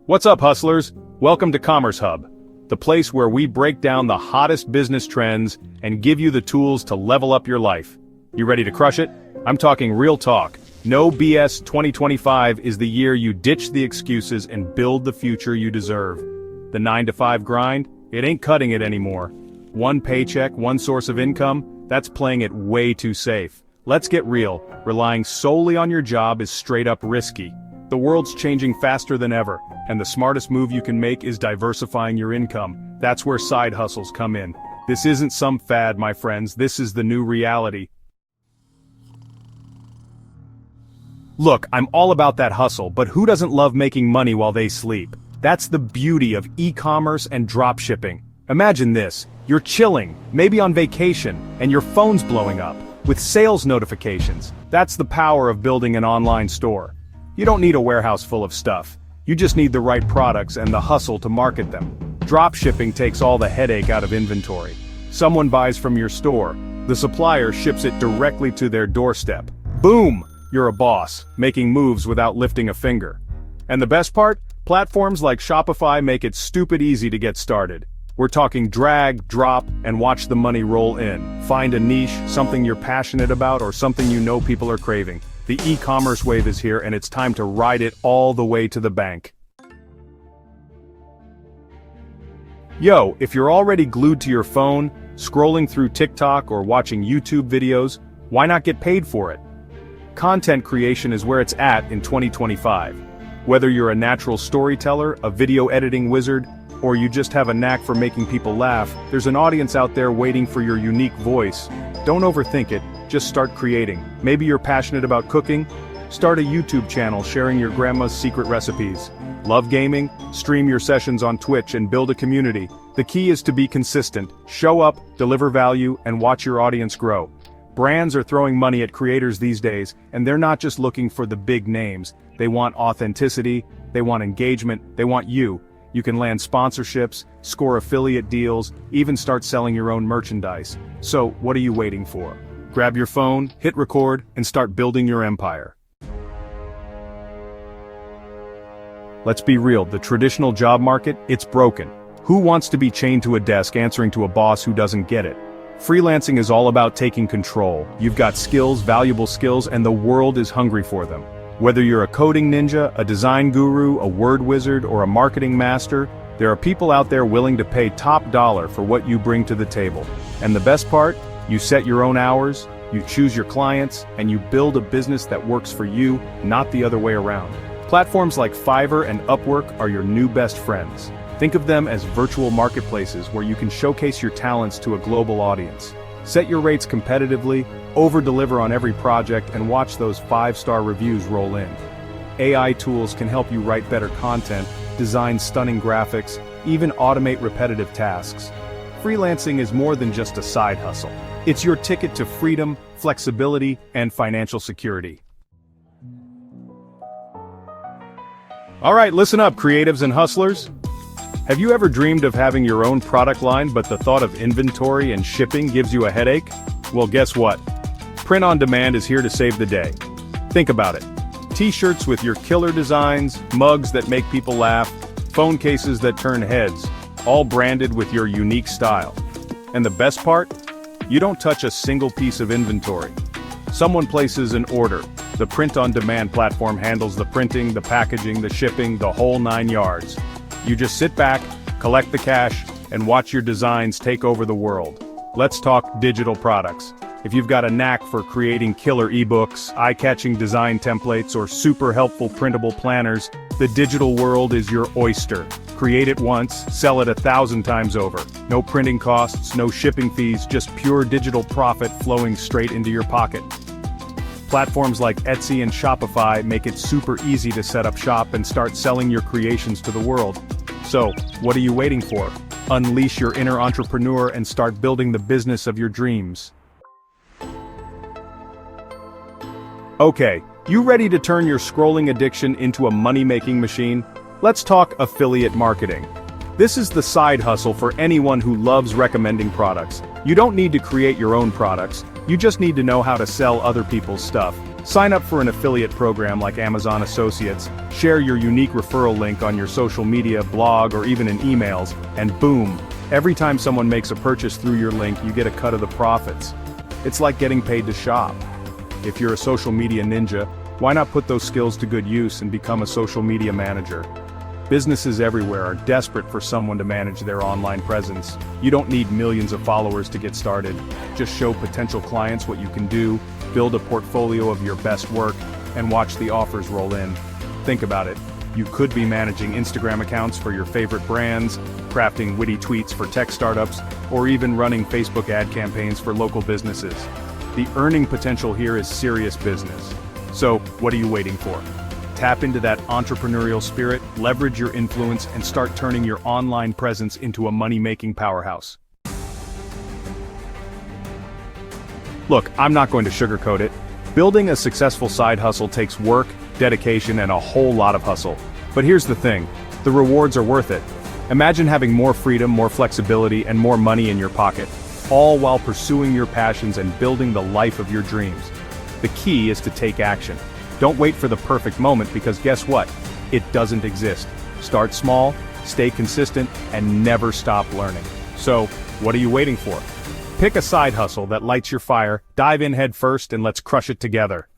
What's up, hustlers? Welcome to Commerce Hub, the place where we break down the hottest business trends and give you the tools to level up your life. You ready to crush it? I'm talking real talk. No BS. 2025 is the year you ditch the excuses and build the future you deserve. The 9-to-5 grind? It ain't cutting it anymore. One paycheck, one source of income? That's playing it way too safe. Let's get real. Relying solely on your job is straight up risky. The world's changing faster than ever, and the smartest move you can make is diversifying your income. That's where side hustles come in. This isn't some fad, my friends. This is the new reality. Look, I'm all about that hustle, but who doesn't love making money while they sleep? That's the beauty of e-commerce and dropshipping. Imagine this, you're chilling, maybe on vacation, and your phone's blowing up, with sales notifications. That's the power of building an online store. You don't need a warehouse full of stuff. You just need the right products and the hustle to market them. Dropshipping takes all the headache out of inventory. Someone buys from your store. The supplier ships it directly to their doorstep. Boom! You're a boss, making moves without lifting a finger. And the best part? Platforms like Shopify make it stupid easy to get started. We're talking drag, drop, and watch the money roll in. Find a niche, something you're passionate about, or something you know people are craving. The e-commerce wave is here, and it's time to ride it all the way to the bank. Yo, if you're already glued to your phone, scrolling through TikTok or watching YouTube videos, why not get paid for it? Content creation is where it's at in 2025. Whether you're a natural storyteller, a video editing wizard, or you just have a knack for making people laugh, there's an audience out there waiting for your unique voice. Don't overthink it, just start creating. Maybe you're passionate about cooking? Start a YouTube channel sharing your grandma's secret recipes. Love gaming? Stream your sessions on Twitch and build a community. The key is to be consistent, show up, deliver value, and watch your audience grow. Brands are throwing money at creators these days, and they're not just looking for the big names. They want authenticity, they want engagement, they want you. You can land sponsorships, score affiliate deals, even start selling your own merchandise. So, what are you waiting for? Grab your phone, hit record, and start building your empire. Let's be real, the traditional job market, it's broken. Who wants to be chained to a desk answering to a boss who doesn't get it? Freelancing is all about taking control. You've got skills, valuable skills, and the world is hungry for them. Whether you're a coding ninja, a design guru, a word wizard, or a marketing master, there are people out there willing to pay top dollar for what you bring to the table. And the best part? You set your own hours, you choose your clients, and you build a business that works for you, not the other way around. Platforms like Fiverr and Upwork are your new best friends. Think of them as virtual marketplaces where you can showcase your talents to a global audience. Set your rates competitively, over-deliver on every project, and watch those 5-star reviews roll in. AI tools can help you write better content, design stunning graphics, even automate repetitive tasks. Freelancing is more than just a side hustle. It's your ticket to freedom, flexibility, and financial security. All right, listen up, creatives and hustlers. Have you ever dreamed of having your own product line, but the thought of inventory and shipping gives you a headache? Well, guess what? Print on Demand is here to save the day. Think about it. T-shirts with your killer designs, mugs that make people laugh, phone cases that turn heads, all branded with your unique style. And the best part? You don't touch a single piece of inventory. Someone places an order. The Print on Demand platform handles the printing, the packaging, the shipping, the whole 9 yards. You just sit back, collect the cash, and watch your designs take over the world. Let's talk digital products. If you've got a knack for creating killer ebooks, eye-catching design templates, or super helpful printable planners, the digital world is your oyster. Create it once, sell it 1,000 times over. No printing costs, no shipping fees, just pure digital profit flowing straight into your pocket. Platforms like Etsy and Shopify make it super easy to set up shop and start selling your creations to the world. So, what are you waiting for? Unleash your inner entrepreneur and start building the business of your dreams. Okay, you ready to turn your scrolling addiction into a money-making machine? Let's talk affiliate marketing. This is the side hustle for anyone who loves recommending products. You don't need to create your own products, you just need to know how to sell other people's stuff. Sign up for an affiliate program like Amazon Associates, share your unique referral link on your social media, blog, or even in emails, and boom, every time someone makes a purchase through your link, you get a cut of the profits. It's like getting paid to shop. If you're a social media ninja, why not put those skills to good use and become a social media manager? Businesses everywhere are desperate for someone to manage their online presence. You don't need millions of followers to get started. Just show potential clients what you can do, build a portfolio of your best work, and watch the offers roll in. Think about it. You could be managing Instagram accounts for your favorite brands, crafting witty tweets for tech startups, or even running Facebook ad campaigns for local businesses. The earning potential here is serious business. So, what are you waiting for? Tap into that entrepreneurial spirit, leverage your influence, and start turning your online presence into a money-making powerhouse. Look, I'm not going to sugarcoat it. Building a successful side hustle takes work, dedication, and a whole lot of hustle. But here's the thing, the rewards are worth it. Imagine having more freedom, more flexibility, and more money in your pocket, all while pursuing your passions and building the life of your dreams. The key is to take action. Don't wait for the perfect moment, because guess what? It doesn't exist. Start small, stay consistent, and never stop learning. So, what are you waiting for? Pick a side hustle that lights your fire, dive in head first, and let's crush it together.